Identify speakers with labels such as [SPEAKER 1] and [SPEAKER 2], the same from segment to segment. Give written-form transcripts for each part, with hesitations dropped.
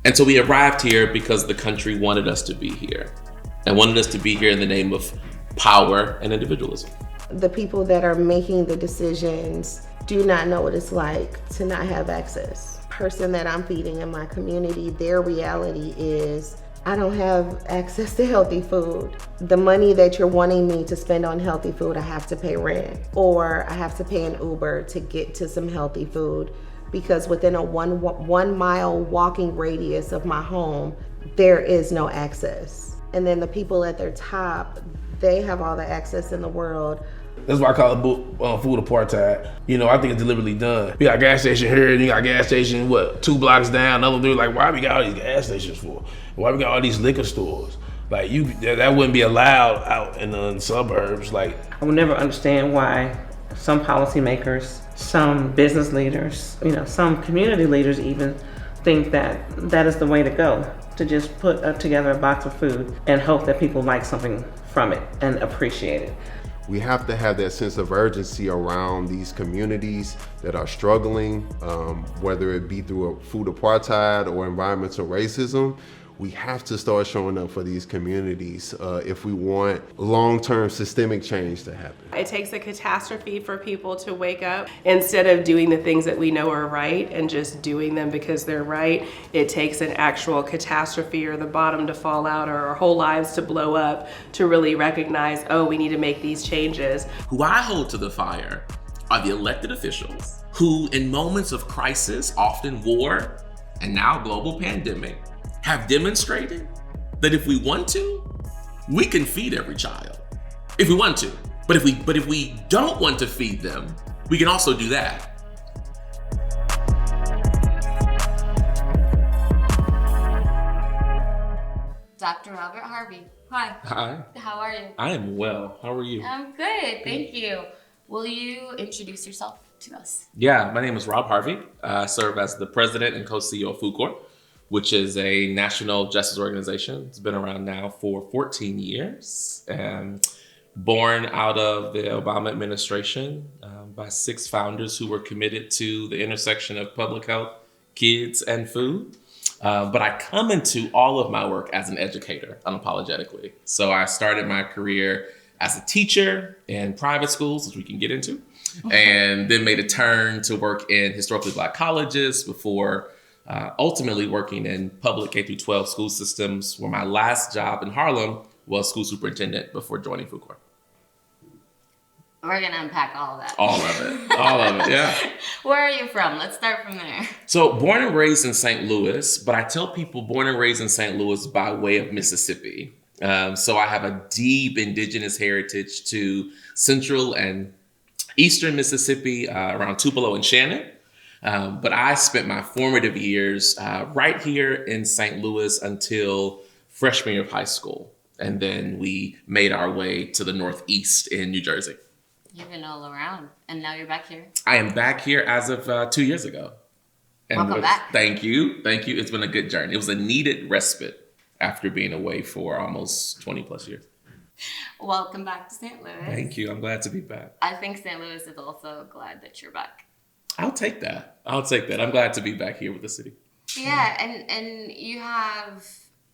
[SPEAKER 1] And so we arrived here because the country wanted us to be here, and wanted us to be here in the name of power and individualism.
[SPEAKER 2] The people that are making the decisions do not know what it's like to not have access. Person that I'm feeding in my community, their reality is, I don't have access to healthy food. The money that you're wanting me to spend on healthy food, I have to pay rent, or I have to pay an Uber to get to some healthy food, because within a one mile walking radius of my home, there is no access. And then the people at their top, they have all the access in the world.
[SPEAKER 3] That's why I call it food apartheid. I think it's deliberately done. We got a gas station here, and you got a gas station, 2 blocks down. Another dude, like, why we got all these gas stations for? Why we got all these liquor stores? Like, that wouldn't be allowed out in the suburbs. Like,
[SPEAKER 4] I would never understand why some policymakers, some business leaders, some community leaders even think that that is the way to go, to just put together a box of food and hope that people like something from it and appreciate it.
[SPEAKER 5] We have to have that sense of urgency around these communities that are struggling, whether it be through a food apartheid or environmental racism. We have to start showing up for these communities if we want long-term systemic change to happen.
[SPEAKER 6] It takes a catastrophe for people to wake up. Instead of doing the things that we know are right and just doing them because they're right, it takes an actual catastrophe or the bottom to fall out or our whole lives to blow up to really recognize, we need to make these changes.
[SPEAKER 1] Who I hold to the fire are the elected officials who, in moments of crisis, often war, and now global pandemic, have demonstrated that if we want to, we can feed every child. If we want to. But if we don't want to feed them, we can also do that.
[SPEAKER 7] Dr. Robert Harvey. Hi.
[SPEAKER 1] Hi.
[SPEAKER 7] How are you?
[SPEAKER 1] I am well. How are you?
[SPEAKER 7] I'm good, thank you. Will you introduce yourself to us?
[SPEAKER 1] Yeah, my name is Rob Harvey. I serve as the president and co-CEO of FoodCorps, which is a national justice organization. It's been around now for 14 years, and born out of the Obama administration by 6 founders who were committed to the intersection of public health, kids, and food. But I come into all of my work as an educator, unapologetically. So I started my career as a teacher in private schools, which we can get into, and then made a turn to work in historically Black colleges before ultimately working in public K-12 school systems, where my last job in Harlem was school superintendent before joining FoodCorps.
[SPEAKER 7] We're going to unpack all of that.
[SPEAKER 1] All of it, yeah.
[SPEAKER 7] Where are you from? Let's start from there.
[SPEAKER 1] So born and raised in St. Louis, but I tell people born and raised in St. Louis by way of Mississippi. So I have a deep indigenous heritage to central and eastern Mississippi, around Tupelo and Shannon. But I spent my formative years right here in St. Louis until freshman year of high school. And then we made our way to the Northeast in New Jersey.
[SPEAKER 7] You've been all around, and now you're back here.
[SPEAKER 1] I am back here as of 2 years ago. And
[SPEAKER 7] welcome back.
[SPEAKER 1] Thank you. It's been a good journey. It was a needed respite after being away for almost 20 plus years.
[SPEAKER 7] Welcome back to St. Louis.
[SPEAKER 1] Thank you. I'm glad to be back.
[SPEAKER 7] I think St. Louis is also glad that you're back.
[SPEAKER 1] I'll take that. I'm glad to be back here with the city.
[SPEAKER 7] Yeah, and you have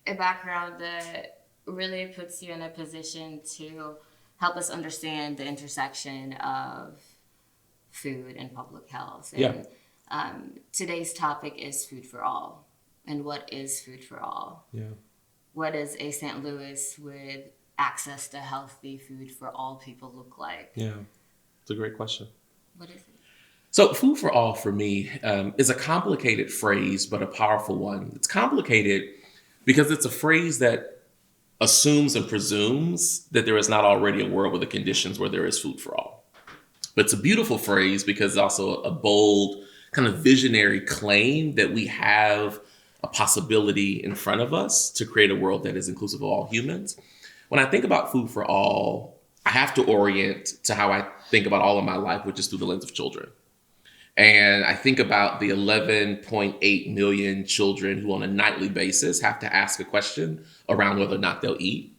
[SPEAKER 7] a background that really puts you in a position to help us understand the intersection of food and public health. And today's topic is food for all. And what is food for all? Yeah. What does a St. Louis with access to healthy food for all people look like?
[SPEAKER 1] Yeah, it's a great question.
[SPEAKER 7] What is it?
[SPEAKER 1] So food for all for me is a complicated phrase, but a powerful one. It's complicated because it's a phrase that assumes and presumes that there is not already a world with the conditions where there is food for all. But it's a beautiful phrase because it's also a bold, kind of visionary claim that we have a possibility in front of us to create a world that is inclusive of all humans. When I think about food for all, I have to orient to how I think about all of my life, which is through the lens of children. And I think about the 11.8 million children who on a nightly basis have to ask a question around whether or not they'll eat.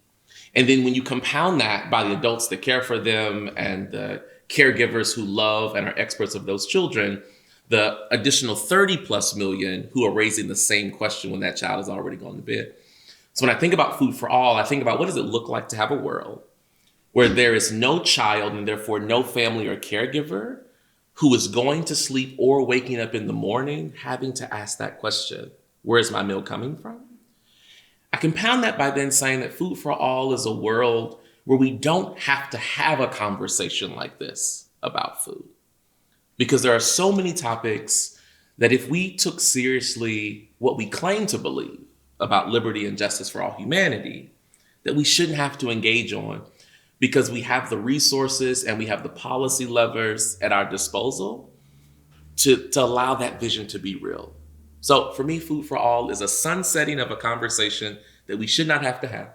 [SPEAKER 1] And then when you compound that by the adults that care for them and the caregivers who love and are experts of those children, the additional 30 plus million who are raising the same question when that child has already gone to bed. So when I think about food for all, I think about what does it look like to have a world where there is no child and therefore no family or caregiver who is going to sleep or waking up in the morning having to ask that question, where is my meal coming from? I compound that by then saying that food for all is a world where we don't have to have a conversation like this about food. Because there are so many topics that if we took seriously what we claim to believe about liberty and justice for all humanity, that we shouldn't have to engage on because we have the resources and we have the policy levers at our disposal to allow that vision to be real. So for me, food for all is a sunsetting of a conversation that we should not have to have,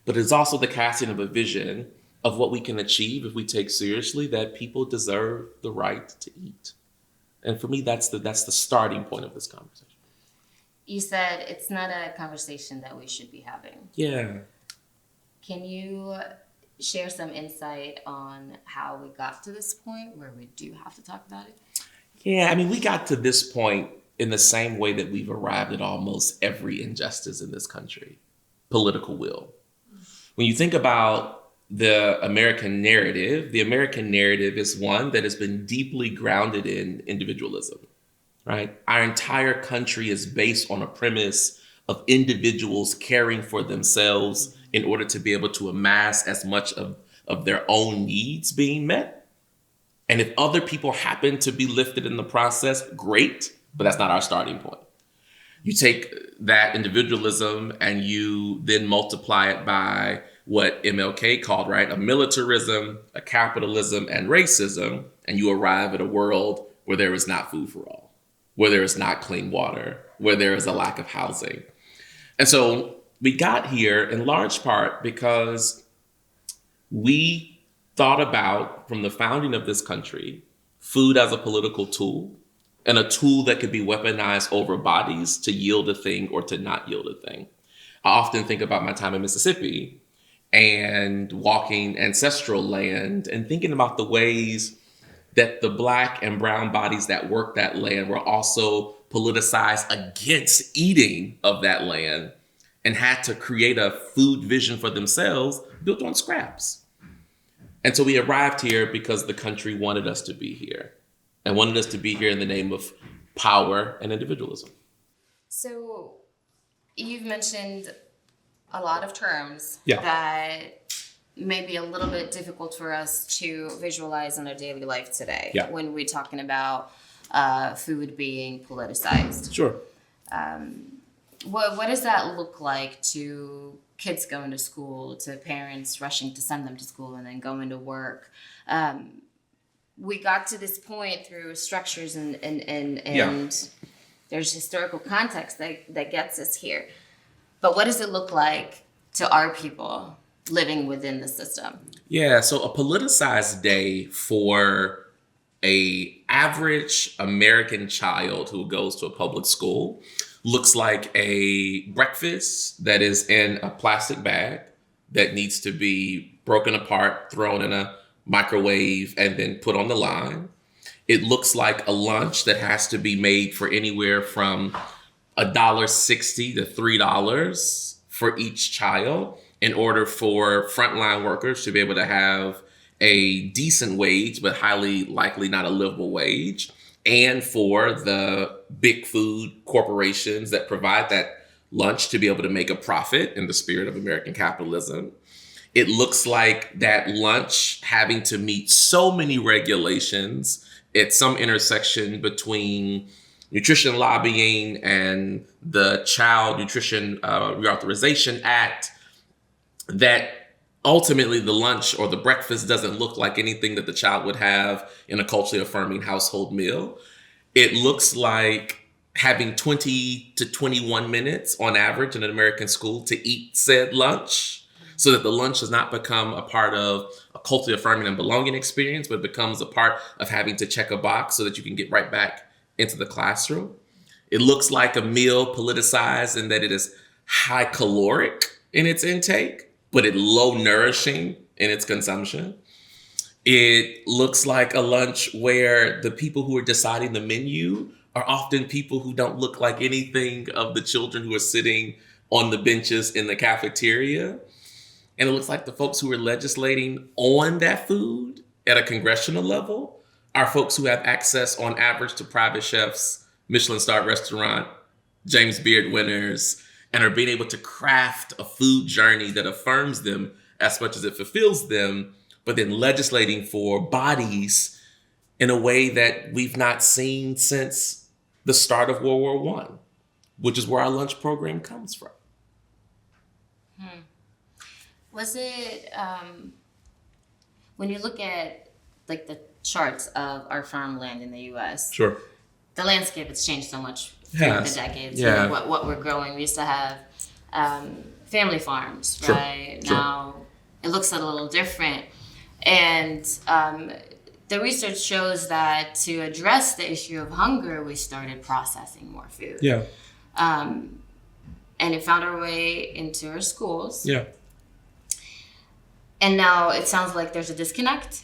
[SPEAKER 1] but it's also the casting of a vision of what we can achieve if we take seriously that people deserve the right to eat. And for me, that's the starting point of this conversation.
[SPEAKER 7] You said it's not a conversation that we should be having.
[SPEAKER 1] Yeah.
[SPEAKER 7] Can you share some insight on how we got to this point where we do have to talk about it?
[SPEAKER 1] Yeah, I mean, we got to this point in the same way that we've arrived at almost every injustice in this country: political will. When you think about the American narrative is one that has been deeply grounded in individualism, right? Our entire country is based on a premise of individuals caring for themselves in order to be able to amass as much of their own needs being met. And if other people happen to be lifted in the process, great, but that's not our starting point. You take that individualism and you then multiply it by what MLK called, right, a militarism, a capitalism, and racism, and you arrive at a world where there is not food for all, where there is not clean water, where there is a lack of housing. And so we got here in large part because we thought about, from the founding of this country, food as a political tool, and a tool that could be weaponized over bodies to yield a thing or to not yield a thing. I often think about my time in Mississippi and walking ancestral land and thinking about the ways that the Black and brown bodies that worked that land were also politicized against eating of that land and had to create a food vision for themselves built on scraps. And so we arrived here because the country wanted us to be here and wanted us to be here in the name of power and individualism.
[SPEAKER 7] So you've mentioned a lot of terms
[SPEAKER 1] Yeah.
[SPEAKER 7] that may be a little bit difficult for us to visualize in our daily life today when we're talking about food being politicized.
[SPEAKER 1] Sure.
[SPEAKER 7] What does that look like to kids going to school, to parents rushing to send them to school and then going to work? We got to this point through structures and there's historical context that gets us here. But what does it look like to our people living within the system? Yeah,
[SPEAKER 1] so a politicized day for a average American child who goes to a public school looks like a breakfast that is in a plastic bag that needs to be broken apart, thrown in a microwave, and then put on the line. It looks like a lunch that has to be made for anywhere from $1.60 to $3 for each child in order for frontline workers to be able to have a decent wage, but highly likely not a livable wage, and for the big food corporations that provide that lunch to be able to make a profit in the spirit of American capitalism. It looks like that lunch having to meet so many regulations at some intersection between nutrition lobbying and the Child Nutrition Reauthorization Act, that ultimately the lunch or the breakfast doesn't look like anything that the child would have in a culturally affirming household meal. It looks like having 20 to 21 minutes on average in an American school to eat said lunch, so that the lunch has not become a part of a culturally affirming and belonging experience, but becomes a part of having to check a box so that you can get right back into the classroom. It looks like a meal politicized in that it is high caloric in its intake, but it low nourishing in its consumption. It looks like a lunch where the people who are deciding the menu are often people who don't look like anything of the children who are sitting on the benches in the cafeteria. And it looks like the folks who are legislating on that food at a congressional level are folks who have access on average to private chefs, Michelin-starred restaurant, James Beard winners, and are being able to craft a food journey that affirms them as much as it fulfills them, but then legislating for bodies in a way that we've not seen since the start of World War One, which is where our lunch program comes from.
[SPEAKER 7] Was it, when you look at like the charts of our farmland in the U.S.,
[SPEAKER 1] Sure.
[SPEAKER 7] the landscape has changed so much
[SPEAKER 1] Yes.
[SPEAKER 7] through the decades.
[SPEAKER 1] Yeah.
[SPEAKER 7] You know, what we're growing. We used to have family farms,
[SPEAKER 1] Sure.
[SPEAKER 7] right?
[SPEAKER 1] Sure.
[SPEAKER 7] Now it looks a little different. And the research shows that to address the issue of hunger, we started processing more food.
[SPEAKER 1] Yeah.
[SPEAKER 7] And it found our way into our schools.
[SPEAKER 1] Yeah.
[SPEAKER 7] And now it sounds like there's a disconnect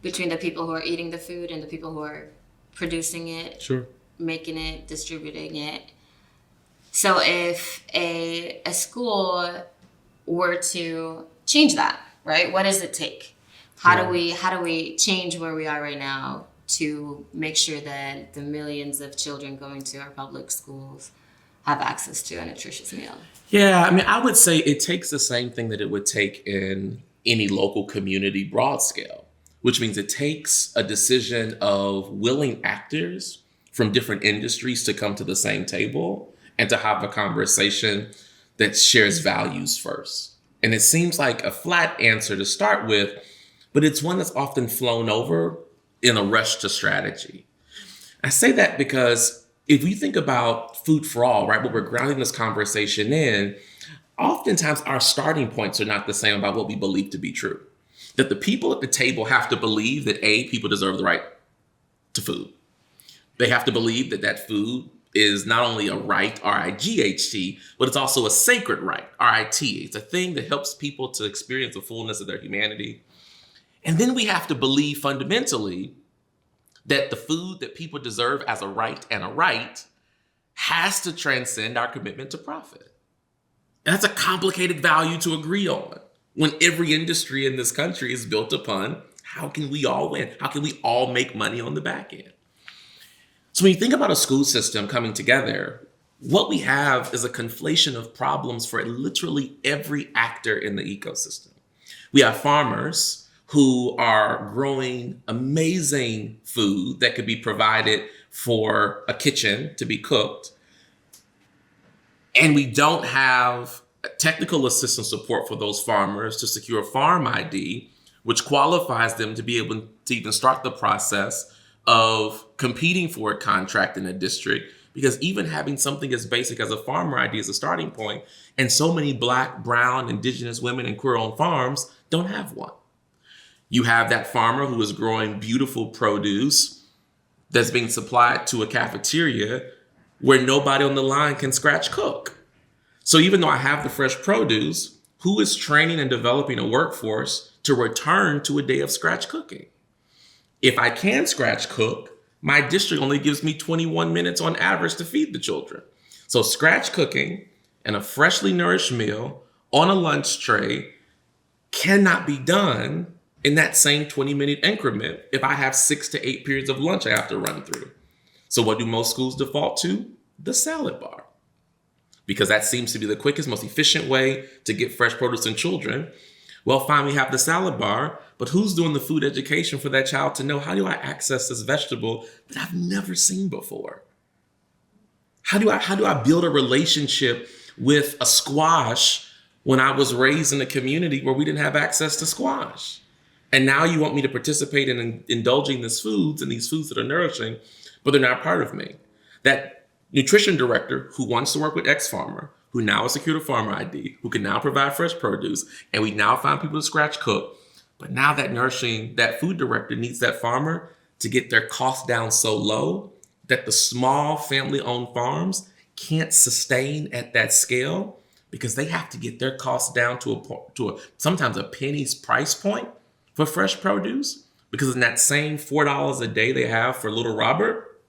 [SPEAKER 7] between the people who are eating the food and the people who are producing it,
[SPEAKER 1] Sure.
[SPEAKER 7] making it, distributing it. So if a school were to change that, right? What does it take? How do we change where we are right now to make sure that the millions of children going to our public schools have access to a nutritious meal?
[SPEAKER 1] Yeah, I mean, I would say it takes the same thing that it would take in any local community broad scale, which means it takes a decision of willing actors from different industries to come to the same table and to have a conversation that shares values first. And it seems like a flat answer to start with, but it's one that's often flown over in a rush to strategy. I say that because if we think about food for all, right, what we're grounding this conversation in, oftentimes our starting points are not the same about what we believe to be true. That the people at the table have to believe that people deserve the right to food. They have to believe that that food is not only a right, R-I-G-H-T, but it's also a sacred right, R-I-T. It's a thing that helps people to experience the fullness of their humanity. And then we have to believe fundamentally that the food that people deserve as a right and a right has to transcend our commitment to profit. And that's a complicated value to agree on when every industry in this country is built upon how can we all win? How can we all make money on the back end? So when you think about a school system coming together, what we have is a conflation of problems for literally every actor in the ecosystem. We have farmers who are growing amazing food that could be provided for a kitchen to be cooked. And we don't have technical assistance support for those farmers to secure farm ID, which qualifies them to be able to even start the process of competing for a contract in a district. Because even having something as basic as a farmer ID is a starting point, and so many Black, brown, indigenous women and queer-owned farms don't have one. You have that farmer who is growing beautiful produce that's being supplied to a cafeteria where nobody on the line can scratch cook. So even though I have the fresh produce, who is training and developing a workforce to return to a day of scratch cooking? If I can scratch cook, my district only gives me 21 minutes on average to feed the children. So scratch cooking and a freshly nourished meal on a lunch tray cannot be done in that same 20-minute increment if I have 6 to 8 periods of lunch I have to run through. So what do most schools default to? The salad bar. Because that seems to be the quickest, most efficient way to get fresh produce in children. Well, fine, we have the salad bar, but who's doing the food education for that child to know, how do I access this vegetable that I've never seen before? How do I build a relationship with a squash when I was raised in a community where we didn't have access to squash? And now you want me to participate in indulging these foods and these foods that are nourishing, but they're not part of me. That nutrition director who wants to work with X farmer, who now has secured a farmer ID, who can now provide fresh produce, and we now find people to scratch cook. But now that food director needs that farmer to get their costs down so low that the small family-owned farms can't sustain at that scale because they have to get their costs down to sometimes a penny's price point for fresh produce, Because in that same $4 a day they have for little Robert,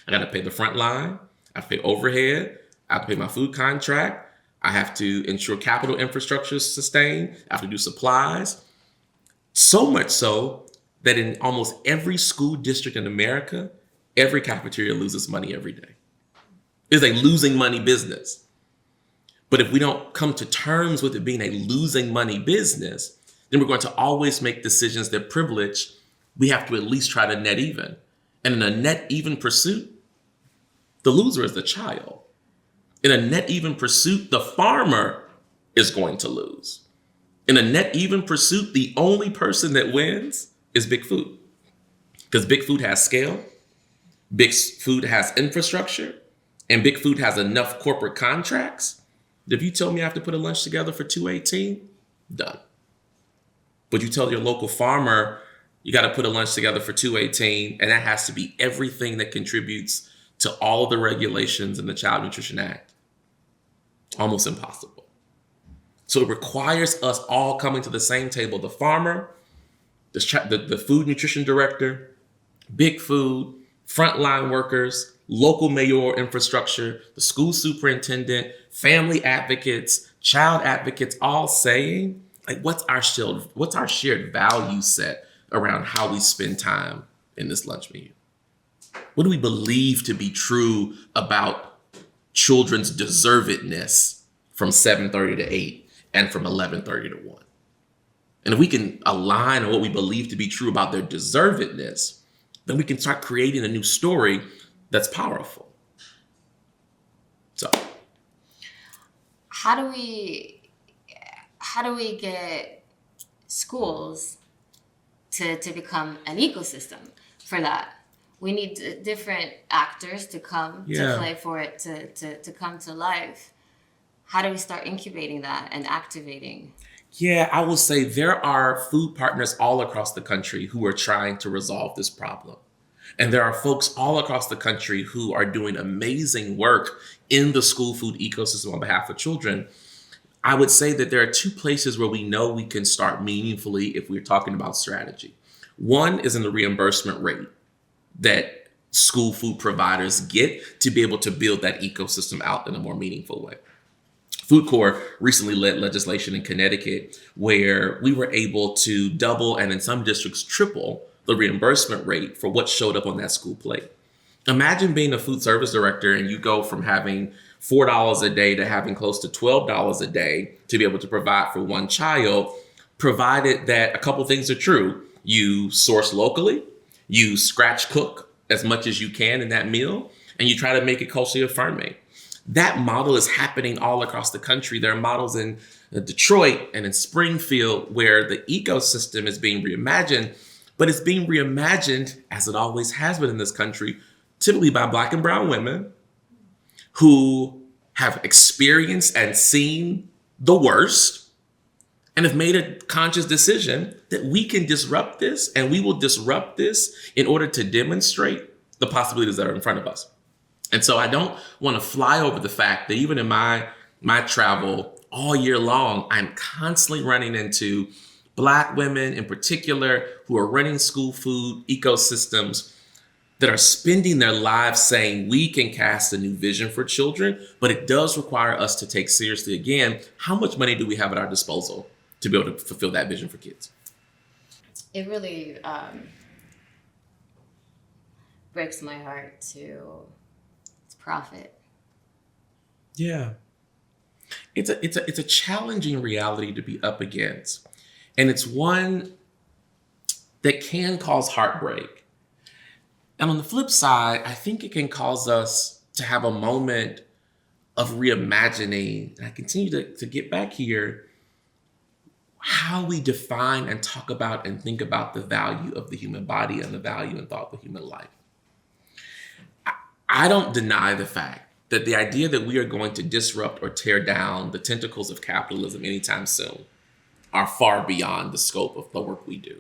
[SPEAKER 1] I got to pay the front line, I have to pay overhead, I have to pay my food contract, I have to ensure capital infrastructure is sustained, I have to do supplies. So much so that in almost every school district in America, every cafeteria loses money every day. It's a losing money business. But if we don't come to terms with it being a losing money business, then we're going to always make decisions that privilege. We have to at least try to net even. And in a net even pursuit, the loser is the child. In a net even pursuit, the farmer is going to lose. In a net even pursuit, the only person that wins is Big Food. Because Big Food has scale, Big Food has infrastructure, and Big Food has enough corporate contracts. If you tell me I have to put a lunch together for $2.18, done. But you tell your local farmer you got to put a lunch together for $2.18, and that has to be everything that contributes to all of the regulations in the Child Nutrition Act. Almost impossible. So it requires us all coming to the same table: the farmer, the food nutrition director, Big Food, frontline workers, local mayoral infrastructure, the school superintendent, family advocates, child advocates, all saying, like, what's our shared value set around how we spend time in this lunch menu? What do we believe to be true about children's deservedness from 7:30 to 8 and from 11:30 to 1? And if we can align on what we believe to be true about their deservedness, then we can start creating a new story that's powerful. So
[SPEAKER 7] how do we get schools to become an ecosystem for that? We need different actors to come to play for it to come to life. How do we start incubating that and activating?
[SPEAKER 1] Yeah, I will say there are food partners all across the country who are trying to resolve this problem. And there are folks all across the country who are doing amazing work in the school food ecosystem on behalf of children. I would say that there are two places where we know we can start meaningfully if we're talking about strategy. One is in the reimbursement rate that school food providers get to be able to build that ecosystem out in a more meaningful way. FoodCorps recently led legislation in Connecticut where we were able to double and in some districts triple the reimbursement rate for what showed up on that school plate. Imagine being a food service director and you go from having $4 a day to having close to $12 a day to be able to provide for one child, provided that a couple things are true. You source locally, you scratch cook as much as you can in that meal, and you try to make it culturally affirming. That model is happening all across the country. There are models in Detroit and in Springfield where the ecosystem is being reimagined, but it's being reimagined, as it always has been in this country, typically by Black and brown women who have experienced and seen the worst and have made a conscious decision that we can disrupt this, and we will disrupt this in order to demonstrate the possibilities that are in front of us. And so I don't want to fly over the fact that even in my travel all year long, I'm constantly running into Black women in particular who are running school food ecosystems that are spending their lives saying we can cast a new vision for children, but it does require us to take seriously, again, how much money do we have at our disposal to be able to fulfill that vision for kids?
[SPEAKER 7] It really breaks my heart to profit.
[SPEAKER 1] Yeah. It's a challenging reality to be up against. And it's one that can cause heartbreak. And on the flip side, I think it can cause us to have a moment of reimagining, and I continue to get back here, how we define and talk about and think about the value of the human body and the value and thought of the human life. I don't deny the fact that the idea that we are going to disrupt or tear down the tentacles of capitalism anytime soon are far beyond the scope of the work we do.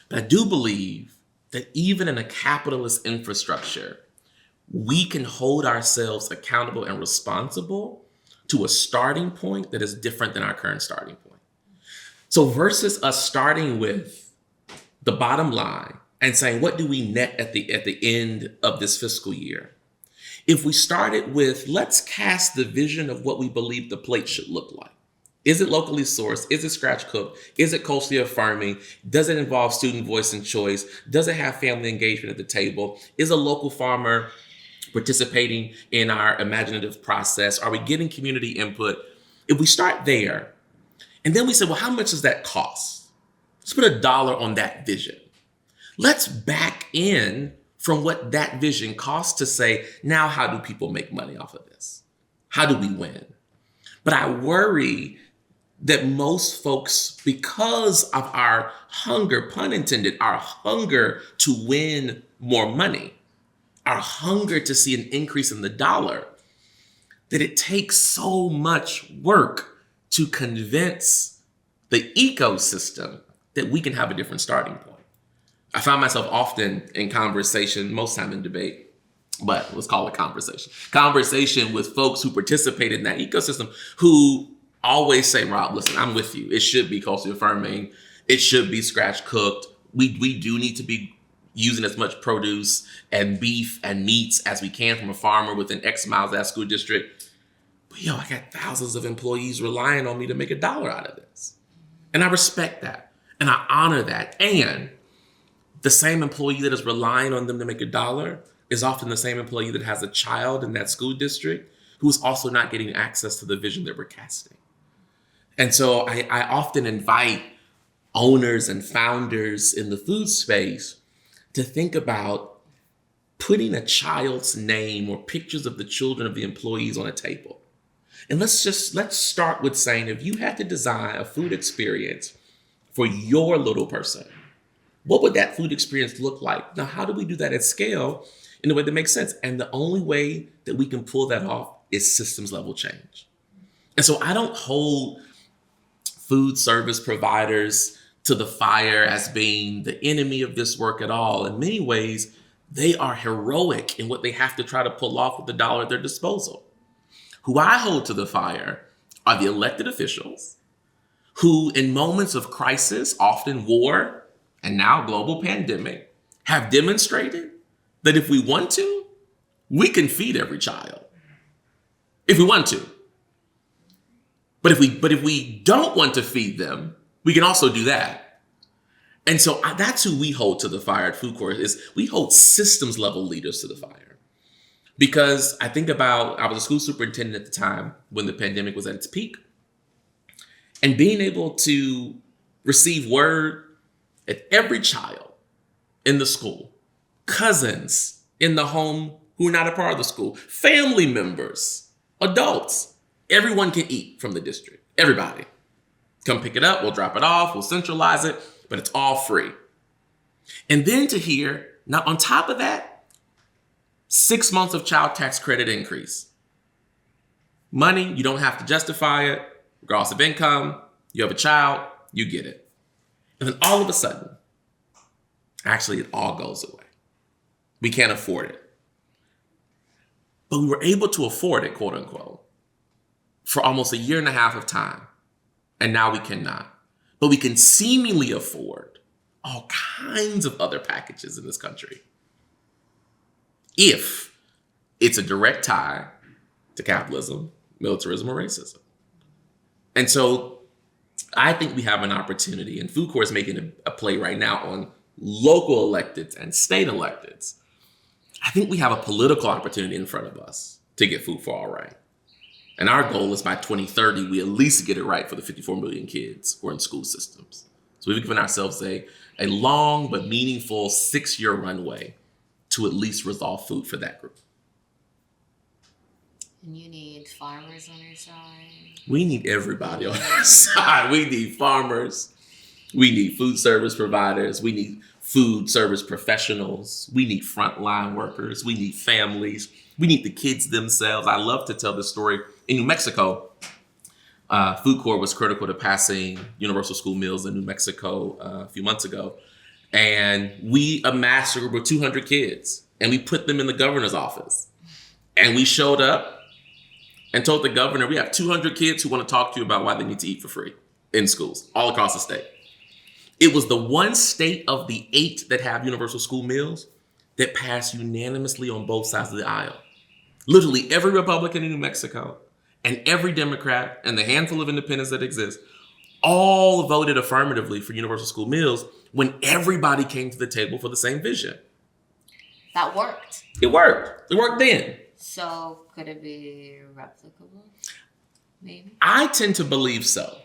[SPEAKER 1] But I do believe that even in a capitalist infrastructure, we can hold ourselves accountable and responsible to a starting point that is different than our current starting point. So versus us starting with the bottom line and saying, what do we net at the end of this fiscal year? If we started with, let's cast the vision of what we believe the plate should look like. Is it locally sourced? Is it scratch cooked? Is it culturally affirming? Does it involve student voice and choice? Does it have family engagement at the table? Is a local farmer participating in our imaginative process? Are we getting community input? If we start there, and then we say, well, how much does that cost? Let's put $1 on that vision. Let's back in from what that vision costs to say, now how do people make money off of this? How do we win? But I worry that most folks, because of our hunger, pun intended, our hunger to win more money, our hunger to see an increase in the dollar, that it takes so much work to convince the ecosystem that we can have a different starting point. I find myself often in conversation, most time in debate, but let's call it conversation with folks who participate in that ecosystem who always say, Rob, listen, I'm with you. It should be culturally affirming. It should be scratch cooked. We do need to be using as much produce and beef and meats as we can from a farmer within X miles of that school district. But I got thousands of employees relying on me to make $1 out of this. And I respect that. And I honor that. And the same employee that is relying on them to make $1 is often the same employee that has a child in that school district who is also not getting access to the vision that we're casting. And so I often invite owners and founders in the food space to think about putting a child's name or pictures of the children of the employees on a table. And let's start with saying, if you had to design a food experience for your little person, what would that food experience look like? Now, how do we do that at scale in a way that makes sense? And the only way that we can pull that off is systems level change. And so I don't hold food service providers to the fire as being the enemy of this work at all. In many ways, they are heroic in what they have to try to pull off with the dollar at their disposal. Who I hold to the fire are the elected officials who, in moments of crisis, often war, and now global pandemic, have demonstrated that if we want to, we can feed every child. If we want to. But if we don't want to feed them, we can also do that. And so that's who we hold to the fire at FoodCorps, is we hold systems level leaders to the fire. Because I think about, I was a school superintendent at the time when the pandemic was at its peak, and being able to receive word at every child in the school, cousins in the home who are not a part of the school, family members, adults, everyone can eat from the district. Everybody. Come pick it up, we'll drop it off, we'll centralize it, but it's all free. And then to hear, now on top of that, 6 months of child tax credit increase. Money, you don't have to justify it, regardless of income, you have a child, you get it. And then all of a sudden, actually it all goes away. We can't afford it. But we were able to afford it, quote unquote, for almost 1.5 years of time. And now we cannot. But we can seemingly afford all kinds of other packages in this country if it's a direct tie to capitalism, militarism, or racism. And so I think we have an opportunity, and FoodCorps is making a play right now on local electeds and state electeds. I think we have a political opportunity in front of us to get food for all right. And our goal is by 2030, we at least get it right for the 54 million kids who are in school systems. So we've given ourselves a long but meaningful 6-year runway to at least resolve food for that group.
[SPEAKER 7] And you need farmers on your side.
[SPEAKER 1] We need everybody on our side. We need farmers. We need food service providers. We need food service professionals. We need frontline workers. We need families. We need the kids themselves. I love to tell this story. In New Mexico, FoodCorps was critical to passing universal school meals in New Mexico a few months ago. And we amassed a group of 200 kids, and we put them in the governor's office. And we showed up and told the governor, we have 200 kids who want to talk to you about why they need to eat for free in schools all across the state. It was the one state of the 8 that have universal school meals that passed unanimously on both sides of the aisle. Literally every Republican in New Mexico and every Democrat and the handful of independents that exist all voted affirmatively for universal school meals when everybody came to the table for the same vision.
[SPEAKER 7] That worked.
[SPEAKER 1] It worked. It worked then.
[SPEAKER 7] So could it be replicable? Maybe.
[SPEAKER 1] I tend to believe so.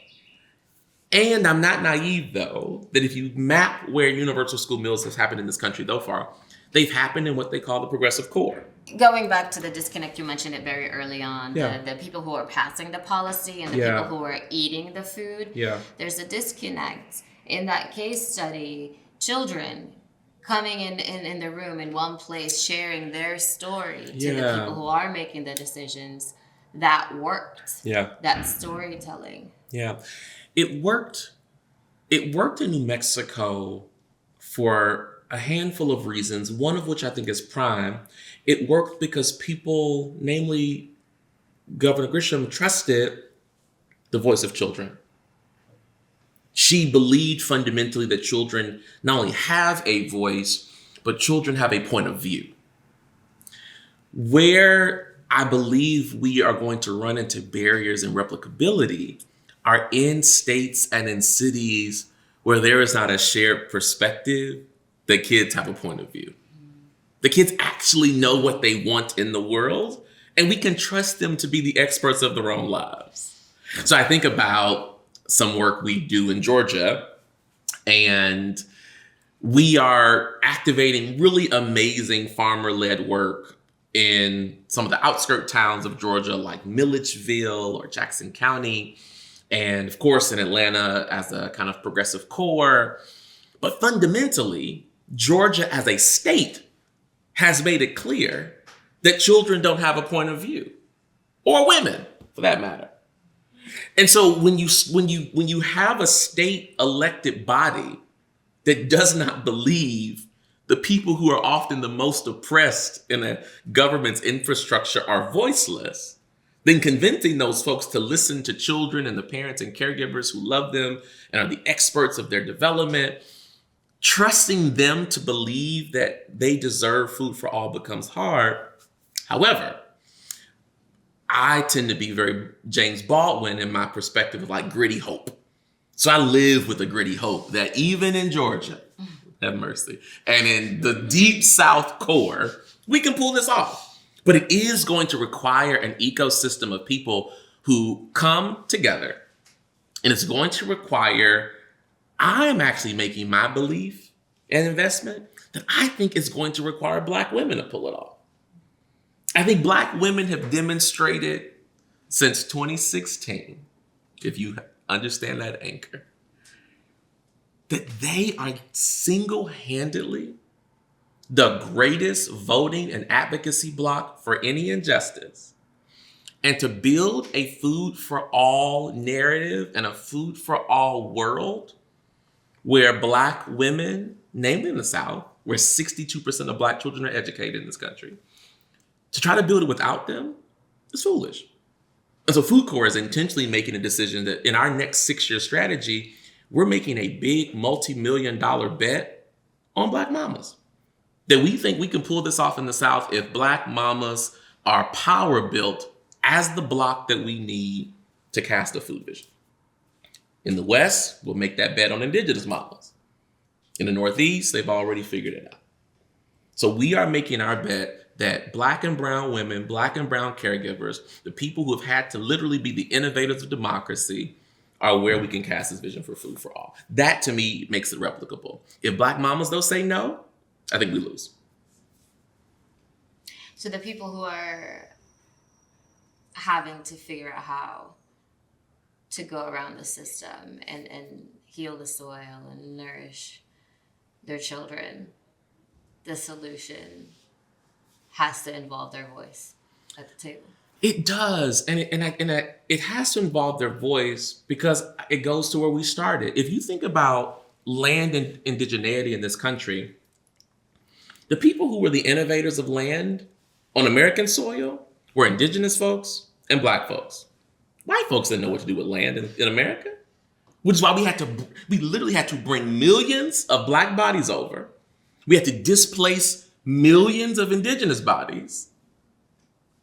[SPEAKER 1] And I'm not naive, though, that if you map where universal school meals has happened in this country so far, they've happened in what they call the progressive core.
[SPEAKER 7] Going back to the disconnect, you mentioned it very early on,
[SPEAKER 1] Yeah.
[SPEAKER 7] the people who are passing the policy and the
[SPEAKER 1] Yeah.
[SPEAKER 7] people who are eating the food.
[SPEAKER 1] Yeah.
[SPEAKER 7] There's a disconnect. In that case study, children coming in the room in one place, sharing their story to the
[SPEAKER 1] Yeah.
[SPEAKER 7] people who are making the decisions, that worked.
[SPEAKER 1] Yeah.
[SPEAKER 7] That storytelling.
[SPEAKER 1] Yeah. It worked. It worked in New Mexico for a handful of reasons, one of which I think is prime. It worked because people, namely Governor Grisham, trusted the voice of children. She believed fundamentally that children not only have a voice, but children have a point of view. Where I believe we are going to run into barriers in replicability are in states and in cities where there is not a shared perspective that kids have a point of view. The kids actually know what they want in the world, and we can trust them to be the experts of their own lives. So I think about some work we do in Georgia, and we are activating really amazing farmer-led work in some of the outskirt towns of Georgia, like Milledgeville or Jackson County, and of course in Atlanta as a kind of progressive core. But fundamentally, Georgia as a state has made it clear that children don't have a point of view, or women for that matter. And so when you have a state elected body that does not believe the people who are often the most oppressed in a government's infrastructure are voiceless, then convincing those folks to listen to children and the parents and caregivers who love them and are the experts of their development, trusting them to believe that they deserve food for all becomes hard. However, I tend to be very James Baldwin in my perspective of like gritty hope. So I live with a gritty hope that even in Georgia, have mercy, and in the deep South core, we can pull this off. But it is going to require an ecosystem of people who come together. And it's going to require, I'm actually making my belief and investment that I think it's going to require Black women to pull it off. I think Black women have demonstrated since 2016, if you understand that anchor, that they are single-handedly the greatest voting and advocacy bloc for any injustice. And to build a food for all narrative and a food for all world where Black women, namely in the South, where 62% of Black children are educated in this country, to try to build it without them is foolish. And so FoodCorps is intentionally making a decision that in our next 6-year strategy, we're making a big multi-million-dollar bet on Black mamas. That we think we can pull this off in the South if Black mamas are power built as the block that we need to cast a food vision. In the West, we'll make that bet on indigenous mamas. In the Northeast, they've already figured it out. So we are making our bet that Black and brown women, Black and brown caregivers, the people who have had to literally be the innovators of democracy, are where we can cast this vision for food for all. That to me makes it replicable. If Black mamas though say no, I think we lose.
[SPEAKER 7] So the people who are having to figure out how to go around the system and heal the soil and nourish their children, the solution has to involve their voice at the table.
[SPEAKER 1] It does, and it has to involve their voice because it goes to where we started. If you think about land and indigeneity in this country, the people who were the innovators of land on American soil were indigenous folks and Black folks. White folks didn't know what to do with land in America. which is why we literally had to bring millions of Black bodies over. We had to displace millions of indigenous bodies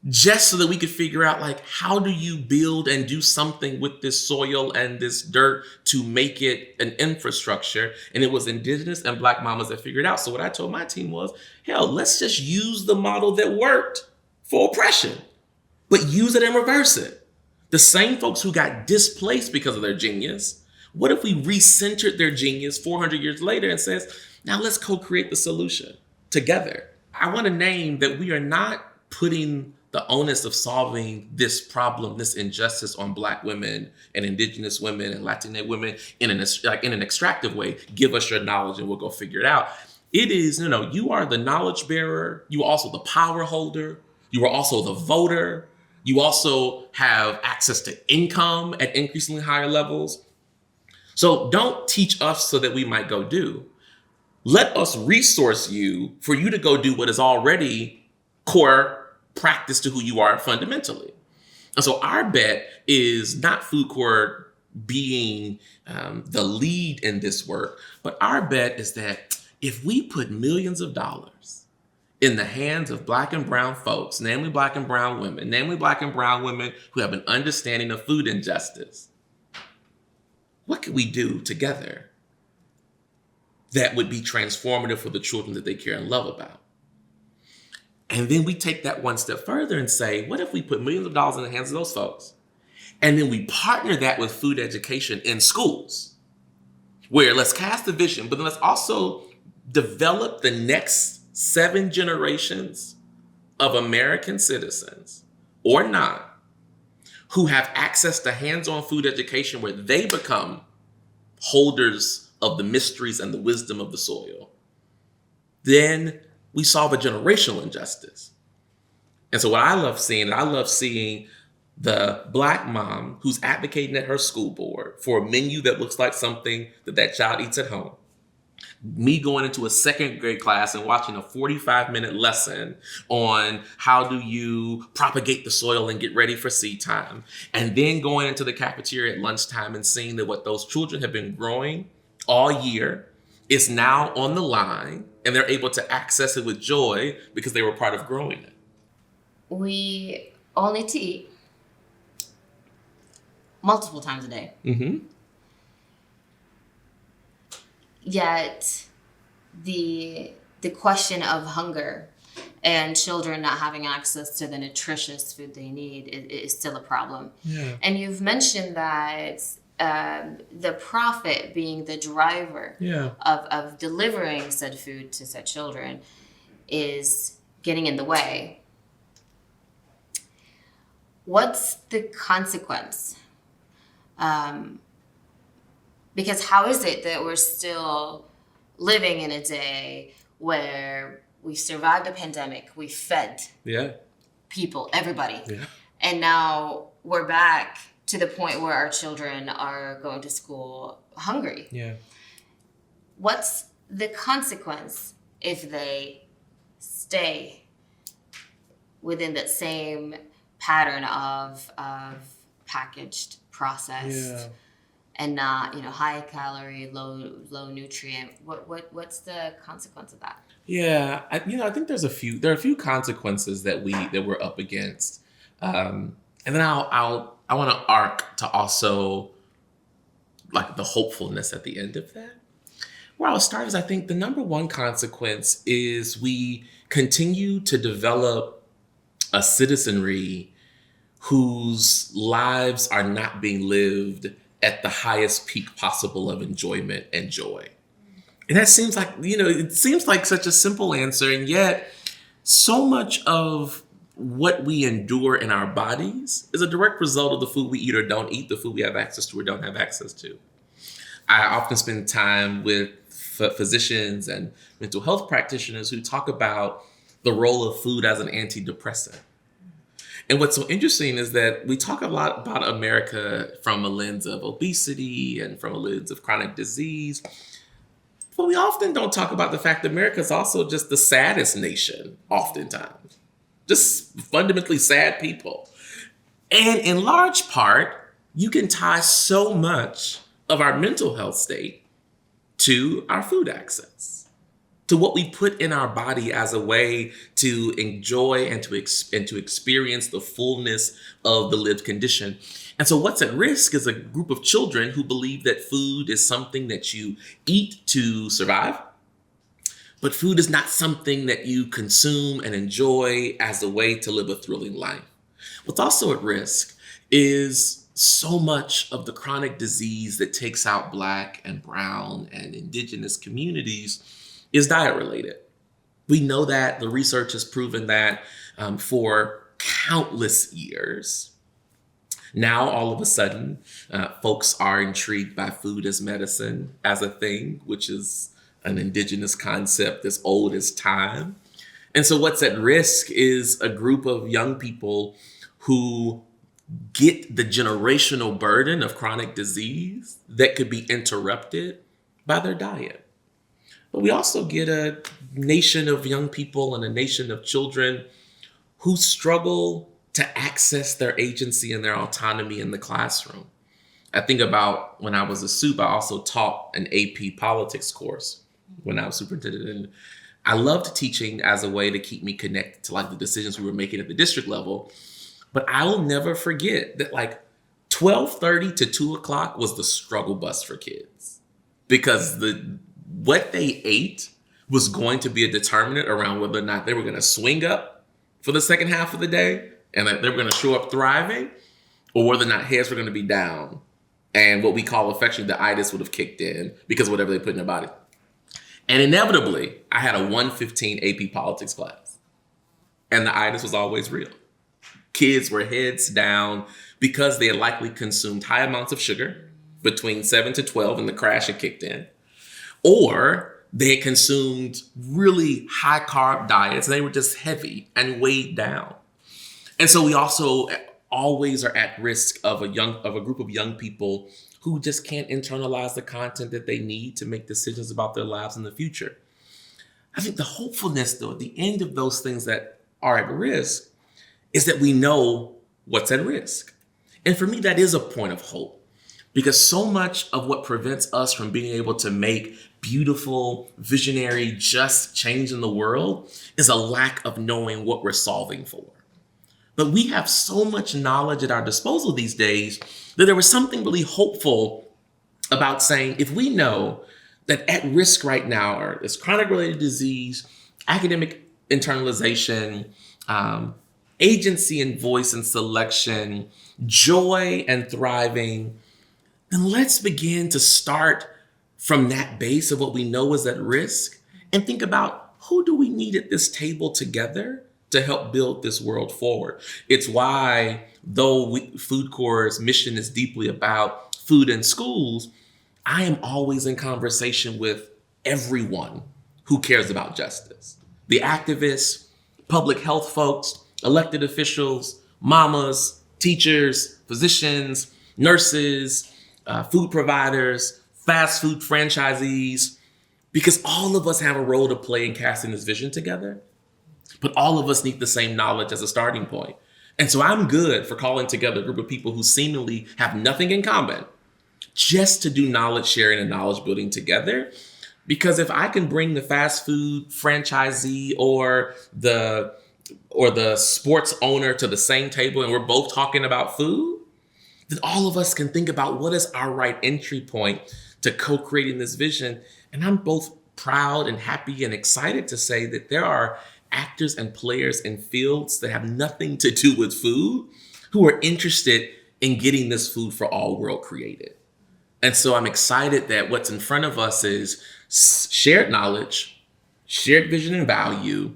[SPEAKER 1] just so that we could figure out, like, how do you build and do something with this soil and this dirt to make it an infrastructure? And it was indigenous and Black mamas that figured it out. So what I told my team was, hell, let's just use the model that worked for oppression, but use it and reverse it. The same folks who got displaced because of their genius, what if we recentered their genius 400 years later and says, now let's co-create the solution together? I want to name that we are not putting the onus of solving this problem, this injustice on Black women and indigenous women and Latinx women in an extractive way. Give us your knowledge and we'll go figure it out. It is, you are the knowledge bearer. You are also the power holder. You are also the voter. You also have access to income at increasingly higher levels. So don't teach us so that we might go do. Let us resource you for you to go do what is already core practice to who you are fundamentally. And so our bet is not FoodCorps being the lead in this work, but our bet is that if we put millions of dollars in the hands of Black and brown folks, namely Black and brown women who have an understanding of food injustice, what could we do together that would be transformative for the children that they care and love about? And then we take that one step further and say, what if we put millions of dollars in the hands of those folks? And then we partner that with food education in schools, where let's cast a vision, but then let's also develop the next 7 generations of American citizens, or not, who have access to hands-on food education where they become holders of the mysteries and the wisdom of the soil. Then we solve a generational injustice. And so what I love seeing the Black mom who's advocating at her school board for a menu that looks like something that child eats at home. Me going into a second grade class and watching a 45-minute lesson on how do you propagate the soil and get ready for seed time. And then going into the cafeteria at lunchtime and seeing that what those children have been growing all year is now on the line, and they're able to access it with joy because they were part of growing it.
[SPEAKER 7] We all need to eat multiple times a day. Mm-hmm. Yet the question of hunger and children not having access to the nutritious food they need is still a problem. Yeah. And you've mentioned that the profit being the driver of delivering said food to said children is getting in the way. What's the consequence? Because how is it that we're still living in a day where we survived a pandemic, we fed people, everybody, and now we're back to the point where our children are going to school hungry? Yeah. What's the consequence if they stay within that same pattern of packaged, processed, and not, high calorie, low nutrient? What's the consequence of that?
[SPEAKER 1] Yeah, I think there are a few consequences that we're up against, and then I want to arc to also like the hopefulness at the end of that. Where I'll start is I think the number one consequence is we continue to develop a citizenry whose lives are not being lived at the highest peak possible of enjoyment and joy. And that seems like, it seems like such a simple answer, and yet so much of what we endure in our bodies is a direct result of the food we eat or don't eat, the food we have access to or don't have access to. I often spend time with physicians and mental health practitioners who talk about the role of food as an antidepressant. And what's so interesting is that we talk a lot about America from a lens of obesity and from a lens of chronic disease, but we often don't talk about the fact that America is also just the saddest nation, oftentimes. Just fundamentally sad people. And in large part, you can tie so much of our mental health state to our food access, to what we put in our body as a way to enjoy and to experience the fullness of the lived condition. And so what's at risk is a group of children who believe that food is something that you eat to survive, but food is not something that you consume and enjoy as a way to live a thrilling life. What's also at risk is so much of the chronic disease that takes out Black and brown and indigenous communities is diet related. We know that. The research has proven that for countless years. Now, all of a sudden, folks are intrigued by food as medicine as a thing, which is an indigenous concept as old as time. And so what's at risk is a group of young people who get the generational burden of chronic disease that could be interrupted by their diet. But we also get a nation of young people and a nation of children who struggle to access their agency and their autonomy in the classroom. I think about when I was a SUP, I also taught an AP politics course when I was superintendent. And I loved teaching as a way to keep me connected to like the decisions we were making at the district level. But I will never forget that like 12:30 to 2 o'clock was the struggle bus for kids, because what they ate was going to be a determinant around whether or not they were going to swing up for the second half of the day and that they were going to show up thriving, or whether or not heads were going to be down and what we call affectionately the itis would have kicked in because of whatever they put in their body. And inevitably, I had a 115 AP politics class, and the itis was always real. Kids were heads down because they had likely consumed high amounts of sugar between 7 to 12 and the crash had kicked in, or they had consumed really high carb diets and they were just heavy and weighed down. And so we also always are at risk of a group of young people who just can't internalize the content that they need to make decisions about their lives in the future. I think the hopefulness, though, at the end of those things that are at risk is that we know what's at risk. And for me, that is a point of hope, because so much of what prevents us from being able to make beautiful, visionary, just change in the world is a lack of knowing what we're solving for. But we have so much knowledge at our disposal these days that there was something really hopeful about saying, if we know that at risk right now are this chronic related disease, academic internalization, agency and voice and selection, joy and thriving, then let's begin to start from that base of what we know is at risk and think about, who do we need at this table together to help build this world forward? It's why, though FoodCorps' mission is deeply about food in schools, I am always in conversation with everyone who cares about justice. The activists, public health folks, elected officials, mamas, teachers, physicians, nurses, food providers, fast food franchisees, because all of us have a role to play in casting this vision together. But all of us need the same knowledge as a starting point. And so I'm good for calling together a group of people who seemingly have nothing in common just to do knowledge sharing and knowledge building together. Because if I can bring the fast food franchisee or the sports owner to the same table and we're both talking about food, then all of us can think about what is our right entry point to co-creating this vision. And I'm both proud and happy and excited to say that there are actors and players in fields that have nothing to do with food who are interested in getting this food for all world created. And so I'm excited that what's in front of us is shared knowledge, shared vision and value,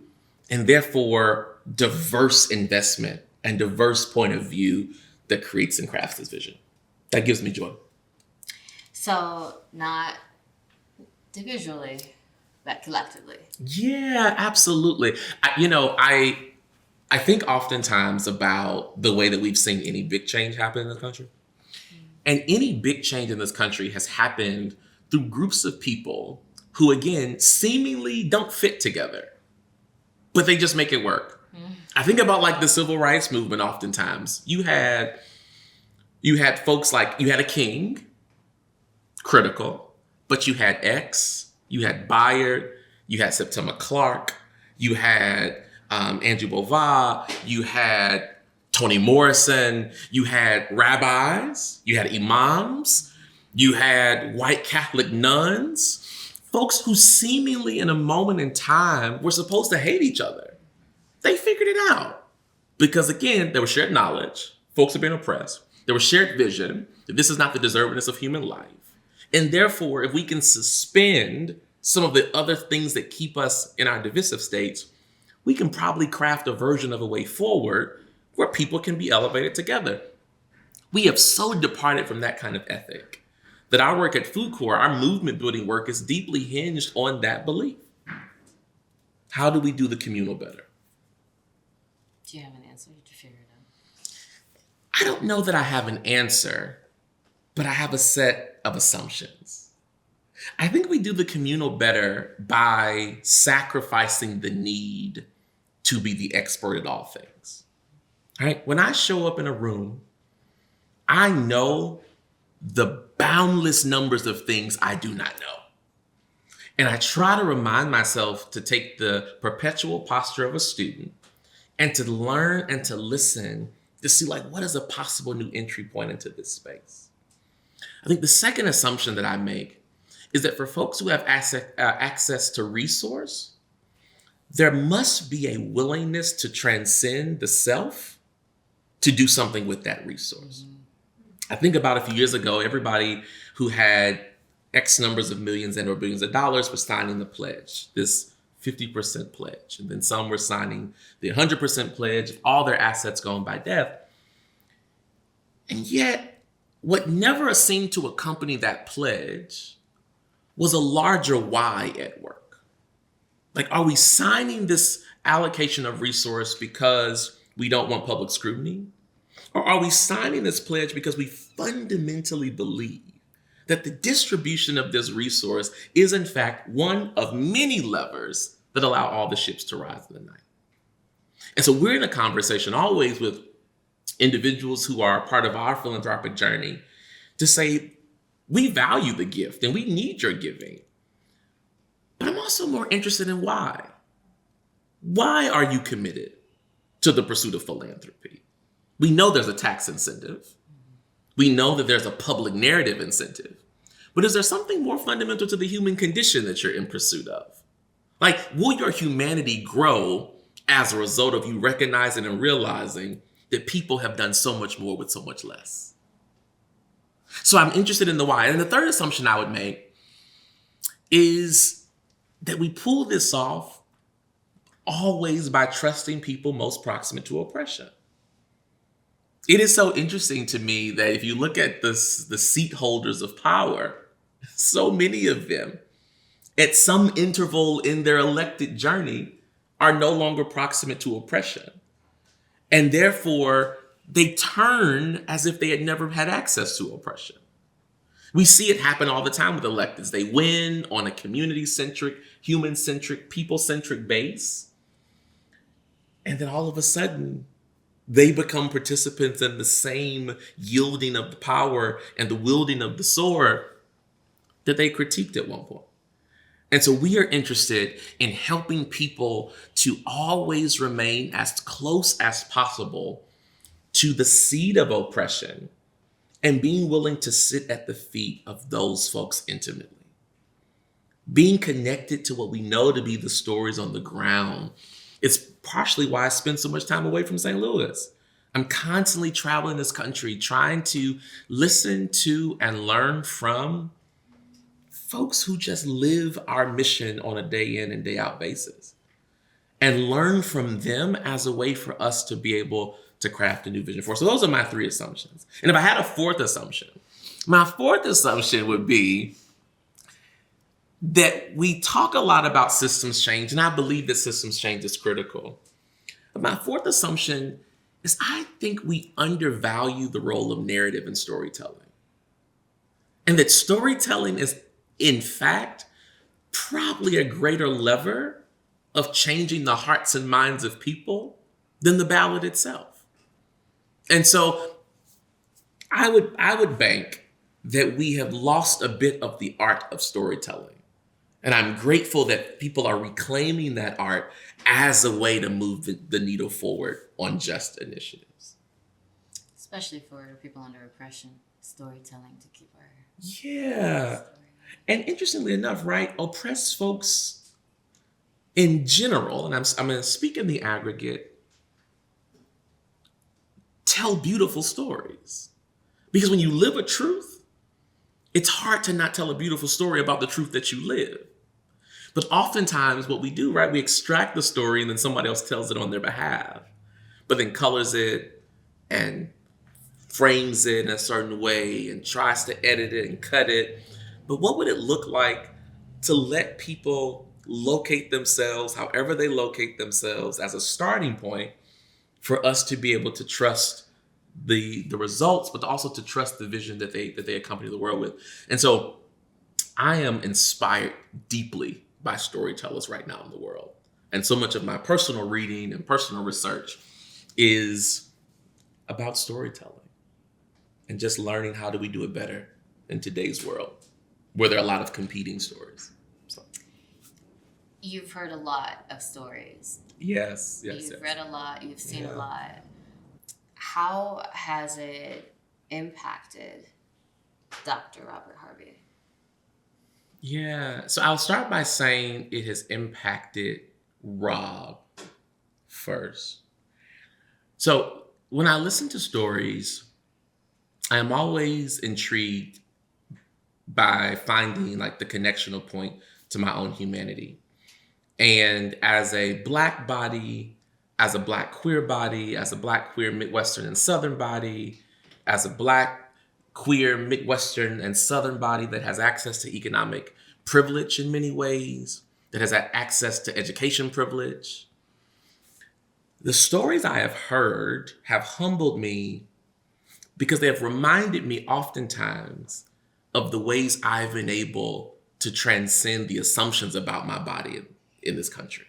[SPEAKER 1] and therefore diverse investment and diverse point of view that creates and crafts this vision. That gives me joy.
[SPEAKER 7] So not individually, but collectively.
[SPEAKER 1] Yeah, absolutely. I think oftentimes about the way that we've seen any big change happen in this country. And any big change in this country has happened through groups of people who, again, seemingly don't fit together, but they just make it work. I think about like the civil rights movement oftentimes. You had folks like, you had a king critical, but you had X, you had Bayard, you had Septima Clark, you had Andrew Bova, you had Toni Morrison, you had rabbis, you had imams, you had white Catholic nuns, folks who seemingly in a moment in time were supposed to hate each other. They figured it out because, again, there was shared knowledge. Folks are being oppressed. There was shared vision that this is not the deservedness of human life. And therefore, if we can suspend some of the other things that keep us in our divisive states, we can probably craft a version of a way forward where people can be elevated together. We have so departed from that kind of ethic that our work at FoodCorps, our movement building work, is deeply hinged on that belief. How do we do the communal better?
[SPEAKER 7] Do you have an answer? Did you figure it out?
[SPEAKER 1] I don't know that I have an answer, but I have a set of assumptions. I think we do the communal better by sacrificing the need to be the expert at all things. Right? When I show up in a room, I know the boundless numbers of things I do not know. And I try to remind myself to take the perpetual posture of a student and to learn and to listen to see, like, what is a possible new entry point into this space? I think the second assumption that I make is that for folks who have access to resource, there must be a willingness to transcend the self to do something with that resource. I think about a few years ago, everybody who had X numbers of millions and or billions of dollars was signing the pledge, this 50% pledge. And then some were signing the 100% pledge, all their assets gone by death. And yet, what never seemed to accompany that pledge was a larger why at work. Like, are we signing this allocation of resource because we don't want public scrutiny? Or are we signing this pledge because we fundamentally believe that the distribution of this resource is, in fact, one of many levers that allow all the ships to rise in the night? And so we're in a conversation always with individuals who are part of our philanthropic journey to say, we value the gift and we need your giving. But I'm also more interested in why. Why are you committed to the pursuit of philanthropy? We know there's a tax incentive. We know that there's a public narrative incentive. But is there something more fundamental to the human condition that you're in pursuit of? Like, will your humanity grow as a result of you recognizing and realizing that people have done so much more with so much less? So I'm interested in the why. And the third assumption I would make is that we pull this off always by trusting people most proximate to oppression. It is so interesting to me that if you look at the seat holders of power, so many of them at some interval in their elected journey are no longer proximate to oppression. And therefore, they turn as if they had never had access to oppression. We see it happen all the time with electeds. They win on a community-centric, human-centric, people-centric base. And then all of a sudden, they become participants in the same yielding of the power and the wielding of the sword that they critiqued at one point. And so we are interested in helping people to always remain as close as possible to the seed of oppression and being willing to sit at the feet of those folks intimately. Being connected to what we know to be the stories on the ground. It's partially why I spend so much time away from St. Louis. I'm constantly traveling this country, trying to listen to and learn from folks who just live our mission on a day in and day out basis, and learn from them as a way for us to be able to craft a new vision for us. So those are my three assumptions. And if I had a fourth assumption, my fourth assumption would be that we talk a lot about systems change, and I believe that systems change is critical. But my fourth assumption is I think we undervalue the role of narrative in storytelling. And that storytelling is, in fact, probably a greater lever of changing the hearts and minds of people than the ballot itself. And so I would bank that we have lost a bit of the art of storytelling. And I'm grateful that people are reclaiming that art as a way to move the needle forward on just initiatives.
[SPEAKER 7] Especially for people under oppression, storytelling to keep our
[SPEAKER 1] Yeah.
[SPEAKER 7] story.
[SPEAKER 1] And interestingly enough, right, oppressed folks in general, and I'm going to speak in the aggregate, tell beautiful stories. Because when you live a truth, it's hard to not tell a beautiful story about the truth that you live. But oftentimes what we do, right, we extract the story and then somebody else tells it on their behalf, but then colors it and frames it in a certain way and tries to edit it and cut it. But what would it look like to let people locate themselves, however they locate themselves, as a starting point for us to be able to trust the results, but also to trust the vision that they accompany the world with. And so I am inspired deeply by storytellers right now in the world. And so much of my personal reading and personal research is about storytelling and just learning how do we do it better in today's world where there are a lot of competing stories. So.
[SPEAKER 7] You've heard a lot of stories.
[SPEAKER 1] Yes.
[SPEAKER 7] You've read a lot. You've seen a lot. How has it impacted Dr. Robert Harvey?
[SPEAKER 1] Yeah. So I'll start by saying it has impacted Rob first. So when I listen to stories, I am always intrigued by finding like the connectional point to my own humanity. And as a Black body, as a Black queer body, as a Black queer Midwestern and Southern body, as a Black queer Midwestern and Southern body that has access to economic privilege in many ways, that has access to education privilege, the stories I have heard have humbled me because they have reminded me oftentimes of the ways I've been able to transcend the assumptions about my body in this country.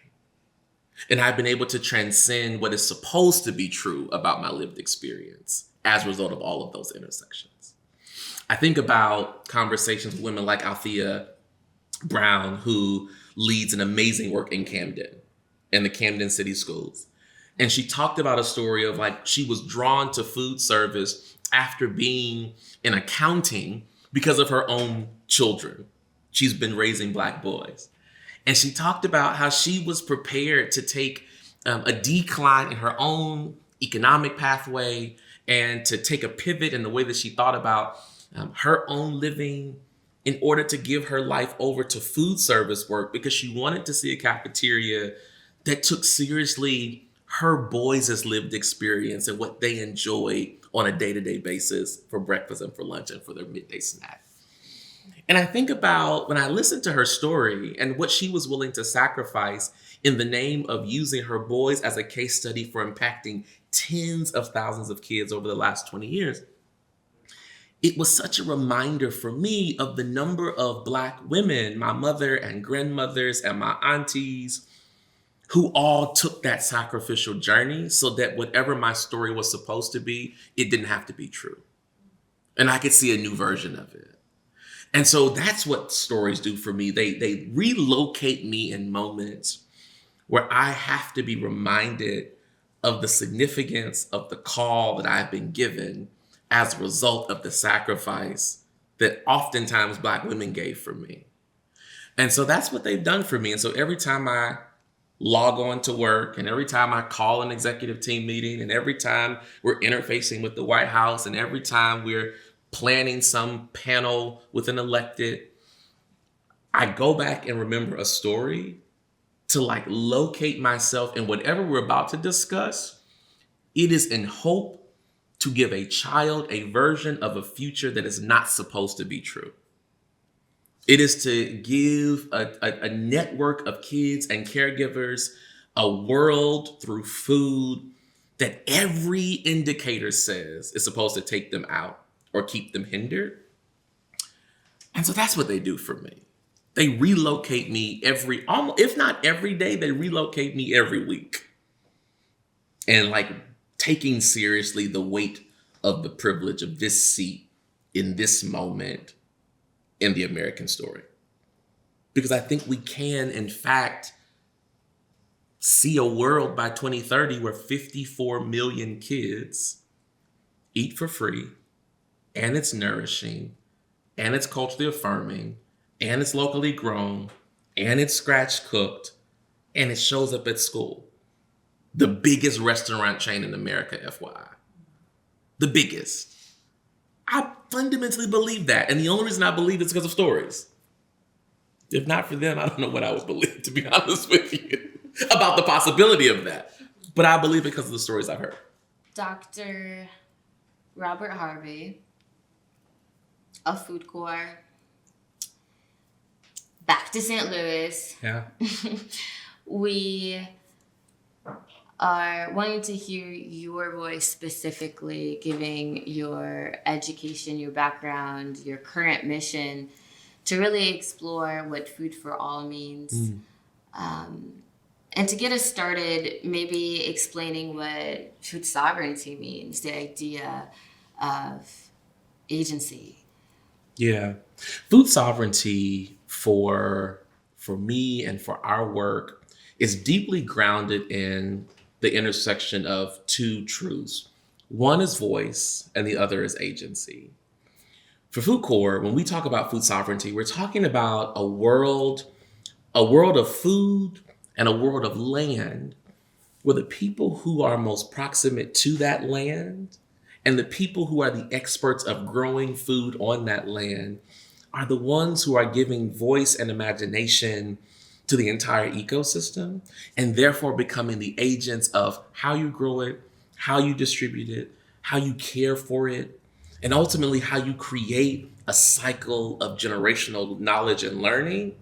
[SPEAKER 1] And I've been able to transcend what is supposed to be true about my lived experience as a result of all of those intersections. I think about conversations with women like Althea Brown, who leads an amazing work in Camden, in the Camden City Schools. And she talked about a story of like, she was drawn to food service after being in accounting because of her own children. She's been raising Black boys. And she talked about how she was prepared to take a decline in her own economic pathway and to take a pivot in the way that she thought about her own living in order to give her life over to food service work because she wanted to see a cafeteria that took seriously her boys' lived experience and what they enjoy on a day-to-day basis for breakfast and for lunch and for their midday snack. And I think about when I listened to her story and what she was willing to sacrifice in the name of using her boys as a case study for impacting tens of thousands of kids over the last 20 years. It was such a reminder for me of the number of Black women, my mother and grandmothers and my aunties, who all took that sacrificial journey so that whatever my story was supposed to be, it didn't have to be true. And I could see a new version of it. And so that's what stories do for me. They relocate me in moments where I have to be reminded of the significance of the call that I've been given as a result of the sacrifice that oftentimes Black women gave for me. And so that's what they've done for me. And so every time I log on to work and every time I call an executive team meeting and every time we're interfacing with the White House and every time we're planning some panel with an elected, I go back and remember a story to like locate myself in whatever we're about to discuss. It is in hope to give a child a version of a future that is not supposed to be true. It is to give a network of kids and caregivers a world through food that every indicator says is supposed to take them out or keep them hindered. And so that's what they do for me. They relocate me if not every day, they relocate me every week. And like taking seriously the weight of the privilege of this seat in this moment in the American story. Because I think we can, in fact, see a world by 2030 where 54 million kids eat for free, and it's nourishing, and it's culturally affirming, and it's locally grown, and it's scratch cooked, and it shows up at school. The biggest restaurant chain in America, FYI. The biggest. I fundamentally believe that. And the only reason I believe it's because of stories. If not for them, I don't know what I would believe, to be honest with you, about the possibility of that. But I believe it because of the stories I've heard.
[SPEAKER 7] Dr. Robert Harvey of FoodCorps, back to St. Louis.
[SPEAKER 1] Yeah.
[SPEAKER 7] We are wanting to hear your voice specifically, giving your education, your background, your current mission, to really explore what food for all means. And to get us started, maybe explaining what food sovereignty means, the idea of agency.
[SPEAKER 1] Yeah. Food sovereignty for me and for our work is deeply grounded in the intersection of two truths. One is voice and the other is agency. For FoodCorps, when we talk about food sovereignty, we're talking about a world of food and a world of land where the people who are most proximate to that land and the people who are the experts of growing food on that land are the ones who are giving voice and imagination to the entire ecosystem, and therefore becoming the agents of how you grow it, how you distribute it, how you care for it, and ultimately how you create a cycle of generational knowledge and learning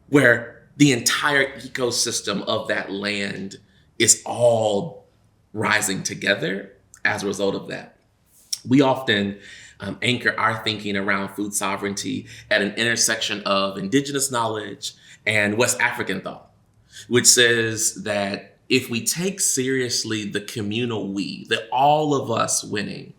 [SPEAKER 1] where the entire ecosystem of that land is all rising together as a result of that. We often anchor our thinking around food sovereignty at an intersection of indigenous knowledge and West African thought, which says that if we take seriously the communal we, that all of us winning,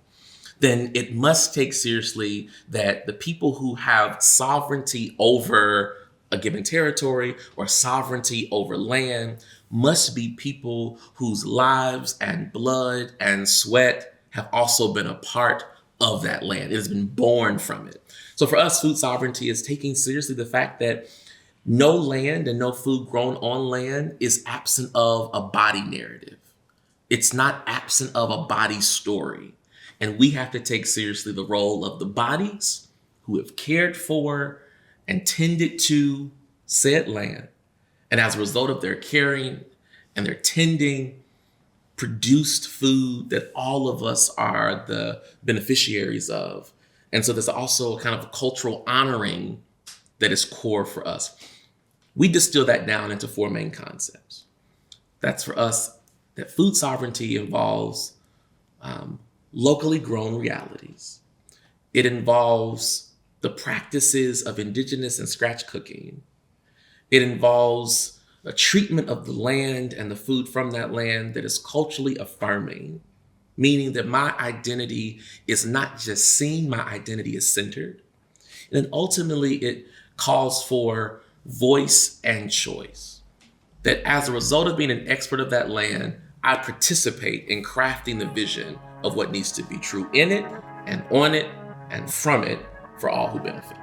[SPEAKER 1] then it must take seriously that the people who have sovereignty over a given territory or sovereignty over land must be people whose lives and blood and sweat have also been a part of that land. It has been born from it. So for us, food sovereignty is taking seriously the fact that no land and no food grown on land is absent of a body narrative. It's not absent of a body story. And we have to take seriously the role of the bodies who have cared for and tended to said land. And as a result of their caring and their tending, produced food that all of us are the beneficiaries of. And so there's also a kind of cultural honoring that is core for us. We distill that down into four main concepts. That's for us that food sovereignty involves locally grown realities. It involves the practices of indigenous and scratch cooking. It involves a treatment of the land and the food from that land that is culturally affirming, meaning that my identity is not just seen, my identity is centered. And then ultimately it calls for voice and choice. That as a result of being an expert of that land, I participate in crafting the vision of what needs to be true in it and on it and from it for all who benefit.